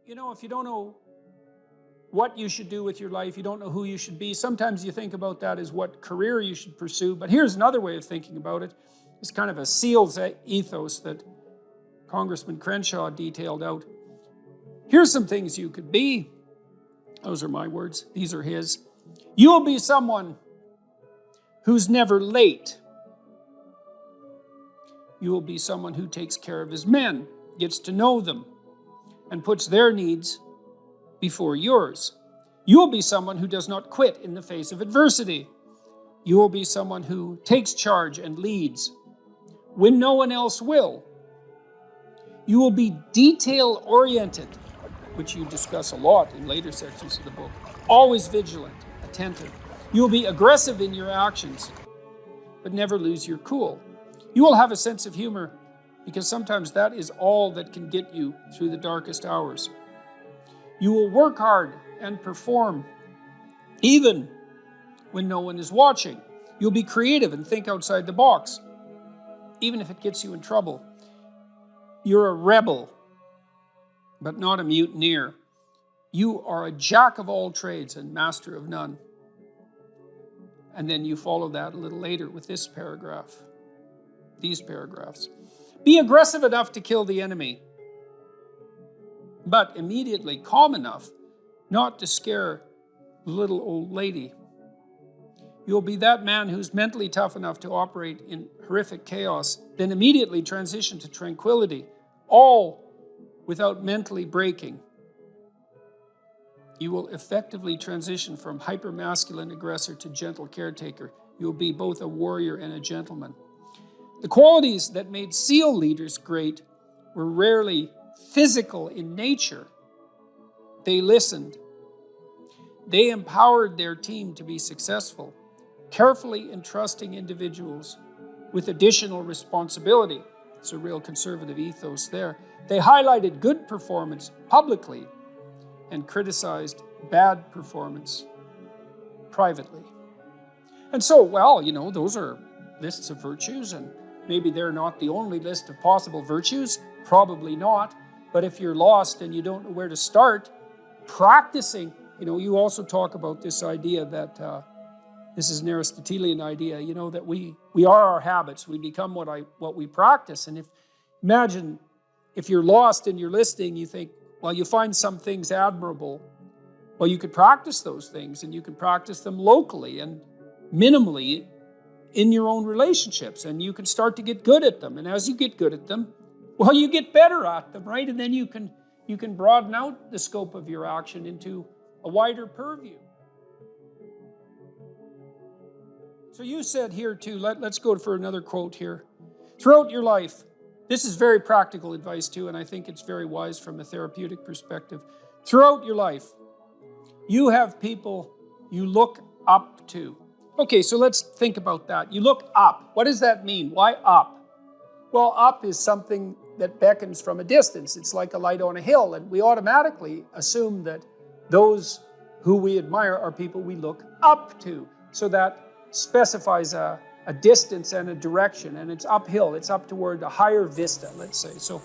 if you don't know what you should do with your life, you don't know who you should be, sometimes you think about that as what career you should pursue. But here's another way of thinking about it. It's kind of a SEAL's ethos that Congressman Crenshaw detailed out. Here's some things you could be. Those are my words. These are his. You will be someone who's never late. You will be someone who takes care of his men, gets to know them, and puts their needs before yours. You will be someone who does not quit in the face of adversity. You will be someone who takes charge and leads when no one else will. You will be detail-oriented, which you discuss a lot in later sections of the book. Always vigilant, attentive. You will be aggressive in your actions, but never lose your cool. You will have a sense of humor because sometimes that is all that can get you through the darkest hours. You will work hard and perform, even when no one is watching. You'll be creative and think outside the box, even if it gets you in trouble. You're a rebel, but not a mutineer. You are a jack of all trades and master of none. And then you follow that a little later with this paragraph, these paragraphs. Be aggressive enough to kill the enemy, but immediately calm enough not to scare the little old lady. You'll be that man who's mentally tough enough to operate in horrific chaos, then immediately transition to tranquility, all without mentally breaking. You will effectively transition from hyper-masculine aggressor to gentle caretaker. You'll be both a warrior and a gentleman. The qualities that made SEAL leaders great were rarely physical in nature. They listened. They empowered their team to be successful, carefully entrusting individuals with additional responsibility. It's a real conservative ethos there. They highlighted good performance publicly and criticized bad performance privately. And so, those are lists of virtues, and maybe they're not the only list of possible virtues, probably not. But if you're lost and you don't know where to start, practicing, you also talk about this idea that, this is an Aristotelian idea, that we are our habits. We become what we practice. And imagine if you're lost and you're listening, you think, well, you find some things admirable. Well, you could practice those things, and you can practice them locally and minimally in your own relationships, and you can start to get good at them. And as you get good at them, well, you get better at them, right? And then you can broaden out the scope of your action into a wider purview. So you said here too, let's go for another quote here. Throughout your life, this is very practical advice too, and I think it's very wise from a therapeutic perspective. Throughout your life, you have people you look up to. Okay, so let's think about that. You look up. What does that mean? Why up? Well, up is something that beckons from a distance. It's like a light on a hill, and we automatically assume that those who we admire are people we look up to. So that specifies a distance and a direction, and it's uphill. It's up toward a higher vista, let's say. So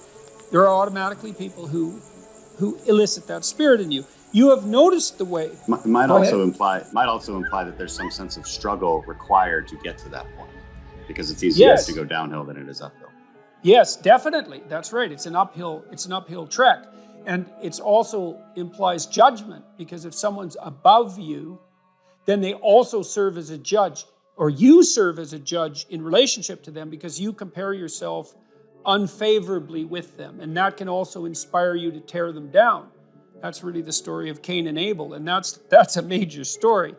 there are automatically people who elicit that spirit in you. You have noticed the way. It might also imply that there's some sense of struggle required to get to that point, because it's easier to go downhill than it is uphill. Yes, definitely. That's right. It's an uphill trek. And it also implies judgment, because if someone's above you, then they also serve as a judge, or you serve as a judge in relationship to them, because you compare yourself unfavorably with them. And that can also inspire you to tear them down. That's really the story of Cain and Abel, and that's a major story.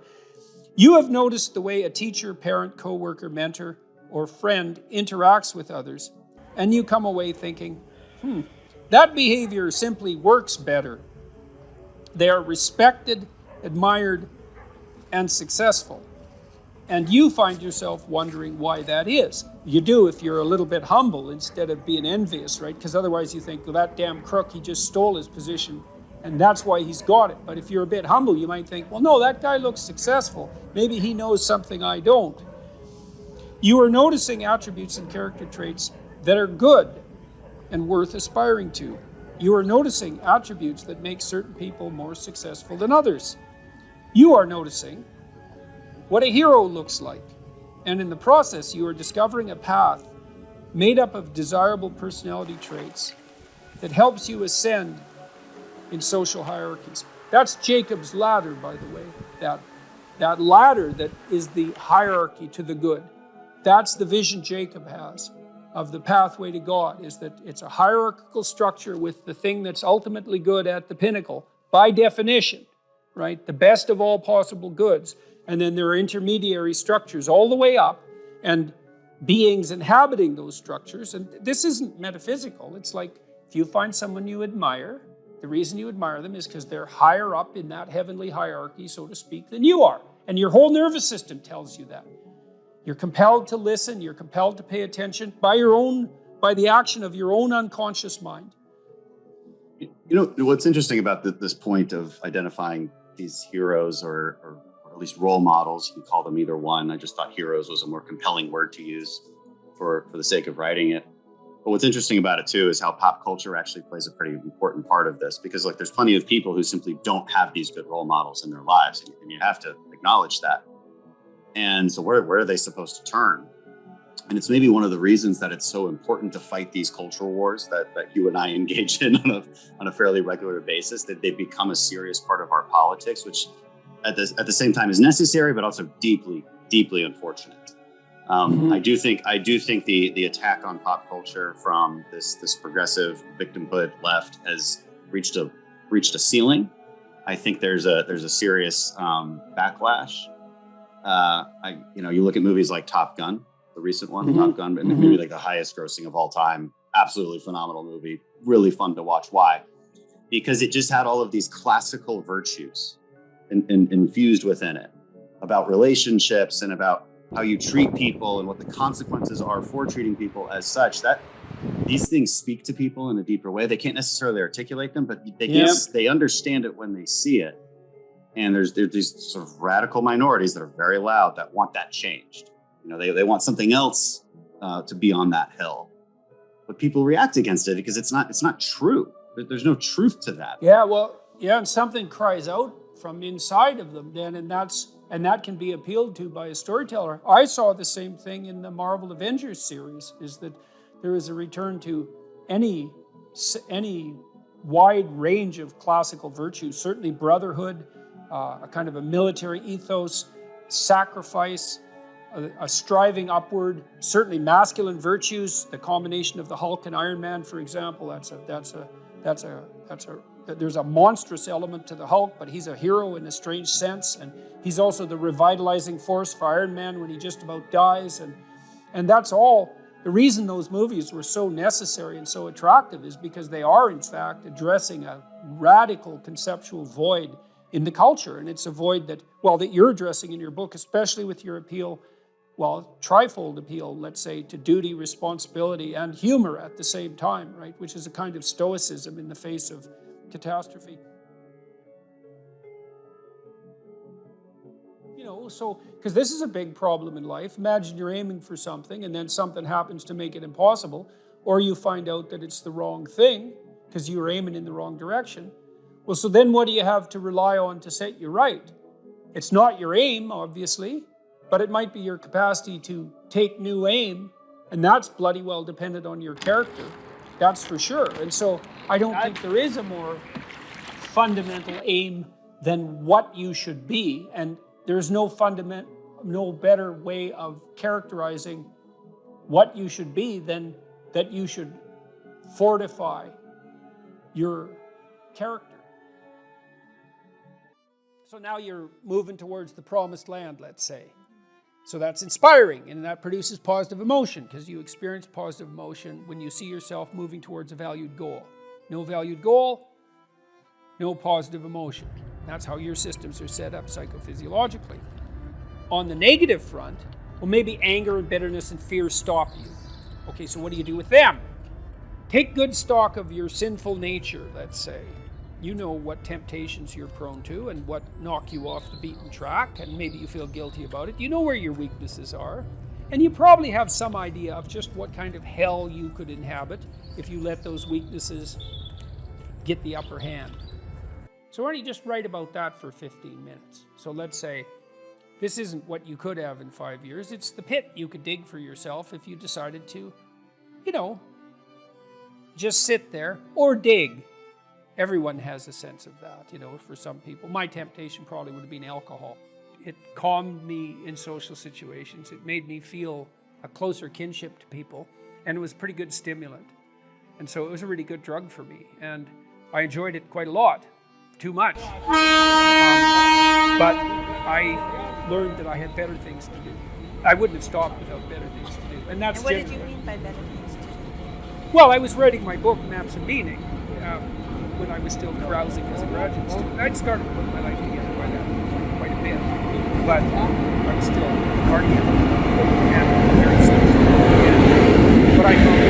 You have noticed the way a teacher, parent, coworker, mentor, or friend interacts with others, and you come away thinking, that behavior simply works better. They are respected, admired, and successful. And you find yourself wondering why that is. You do if you're a little bit humble instead of being envious, right? Because otherwise you think, well, that damn crook, he just stole his position, and that's why he's got it. But if you're a bit humble, you might think, well, no, that guy looks successful. Maybe he knows something I don't. You are noticing attributes and character traits that are good and worth aspiring to. You are noticing attributes that make certain people more successful than others. You are noticing what a hero looks like. And in the process, you are discovering a path made up of desirable personality traits that helps you ascend in social hierarchies. That's Jacob's ladder, by the way. That ladder that is the hierarchy to the good. That's the vision Jacob has of the pathway to God, is that it's a hierarchical structure with the thing that's ultimately good at the pinnacle, by definition, right? The best of all possible goods. And then there are intermediary structures all the way up, and beings inhabiting those structures. And this isn't metaphysical. It's like if you find someone you admire, the reason you admire them is because they're higher up in that heavenly hierarchy, so to speak, than you are. And your whole nervous system tells you that. You're compelled to listen, you're compelled to pay attention by the action of your own unconscious mind. You know, what's interesting about this point of identifying these heroes or at least role models, you can call them either one. I just thought heroes was a more compelling word to use for the sake of writing it. But what's interesting about it too is how pop culture actually plays a pretty important part of this, because like there's plenty of people who simply don't have these good role models in their lives, and you have to acknowledge that. And so where are they supposed to turn? And it's maybe one of the reasons that it's so important to fight these cultural wars that you and I engage in on a fairly regular basis, that they become a serious part of our politics, which at the same time is necessary, but also deeply, deeply unfortunate. I do think the attack on pop culture from this progressive victimhood left has reached a ceiling. I think there's a serious backlash. You look at movies like Top Gun, the recent one, Top Gun, maybe like the highest grossing of all time. Absolutely phenomenal movie, really fun to watch. Why? Because it just had all of these classical virtues infused within it, about relationships and about how you treat people and what the consequences are for treating people as such. That these things speak to people in a deeper way. They can't necessarily articulate them, but they understand it when they see it. And there's these sort of radical minorities that are very loud that want that changed. You know, they want something else to be on that hill, but people react against it because it's not true. There's no truth to that. And something cries out from inside of them then, and that can be appealed to by a storyteller. I saw the same thing in the Marvel Avengers series, is that there is a return to any wide range of classical virtues, certainly brotherhood, a kind of a military ethos, sacrifice, a striving upward, certainly masculine virtues, the combination of the Hulk and Iron Man, for example. There's a monstrous element to the Hulk, but he's a hero in a strange sense, and he's also the revitalizing force for Iron Man when he just about dies, and that's all. The reason those movies were so necessary and so attractive is because they are, in fact, addressing a radical conceptual void in the culture, and it's a void that you're addressing in your book, especially with your appeal, trifold appeal, let's say, to duty, responsibility, and humor at the same time, right? Which is a kind of stoicism in the face of catastrophe. Because this is a big problem in life. Imagine you're aiming for something and then something happens to make it impossible, or you find out that it's the wrong thing because you were aiming in the wrong direction. Well, so then what do you have to rely on to set you right? It's not your aim, obviously, but it might be your capacity to take new aim, and that's bloody well dependent on your character. That's for sure. And so I don't think there is a more fundamental aim than what you should be, and there's no better way of characterizing what you should be than that you should fortify your character. So now you're moving towards the promised land, let's say. So that's inspiring, and that produces positive emotion, because you experience positive emotion when you see yourself moving towards a valued goal. No valued goal, no positive emotion. That's how your systems are set up psychophysiologically. On the negative front, maybe anger and bitterness and fear stop you. Okay, so what do you do with them? Take good stock of your sinful nature, let's say. You know what temptations you're prone to and what knock you off the beaten track, and maybe you feel guilty about it. You know where your weaknesses are, and you probably have some idea of just what kind of hell you could inhabit if you let those weaknesses get the upper hand. So why don't you just write about that for 15 minutes? So let's say this isn't what you could have in 5 years. It's the pit you could dig for yourself if you decided to, just sit there or dig. Everyone has a sense of that, for some people. My temptation probably would have been alcohol. It calmed me in social situations. It made me feel a closer kinship to people, and it was a pretty good stimulant. And so it was a really good drug for me, and I enjoyed it quite a lot, too much. But I learned that I had better things to do. I wouldn't have stopped without better things to do. And what did you mean by better things to do? Well, I was writing my book, Maps of Meaning, when I was still carousing as a graduate student. I'd started putting my life together by that point quite a bit, but I was still partying and very social. But I found,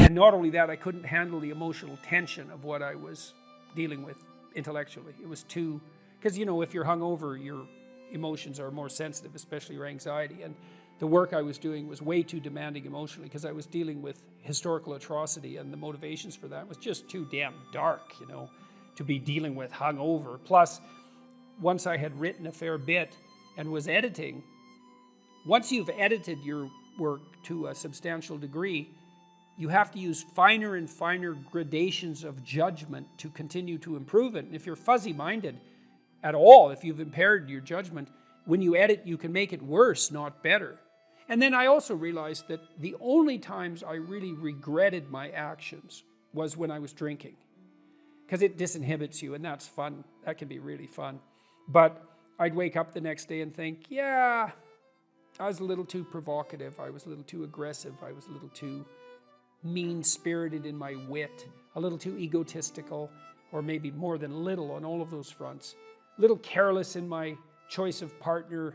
and not only that, I couldn't handle the emotional tension of what I was dealing with intellectually. It was too, because if you're hungover, your emotions are more sensitive, especially your anxiety. And the work I was doing was way too demanding emotionally because I was dealing with historical atrocity, and the motivations for that was just too damn dark, to be dealing with hungover. Plus, once I had written a fair bit and was editing, once you've edited your work to a substantial degree, you have to use finer and finer gradations of judgment to continue to improve it. And if you're fuzzy-minded at all, if you've impaired your judgment, when you edit, you can make it worse, not better. And then I also realized that the only times I really regretted my actions was when I was drinking, because it disinhibits you, and that's fun. That can be really fun. But I'd wake up the next day and think, yeah, I was a little too provocative. I was a little too aggressive. I was a little too mean-spirited in my wit, a little too egotistical, or maybe more than a little on all of those fronts. A little careless in my choice of partner,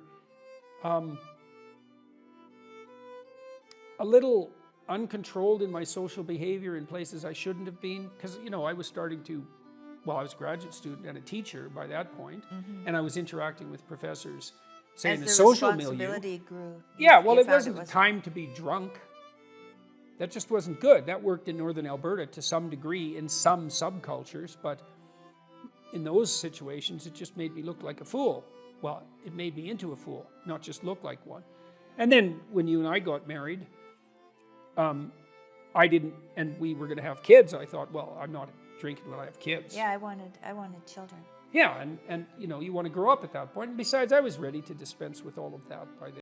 a little uncontrolled in my social behavior in places I shouldn't have been, because I was starting to, I was a graduate student and a teacher by that point, and I was interacting with professors, say in a social milieu. As the responsibility grew. Yeah, well, it wasn't the time to be drunk. That just wasn't good. That worked in Northern Alberta to some degree in some subcultures, but in those situations, it just made me look like a fool. Well, it made me into a fool, not just look like one. And then when you and I got married, I didn't, and we were going to have kids. I thought, well, I'm not drinking when I have kids. Yeah, I wanted children. Yeah, and you want to grow up at that point. And besides, I was ready to dispense with all of that by then.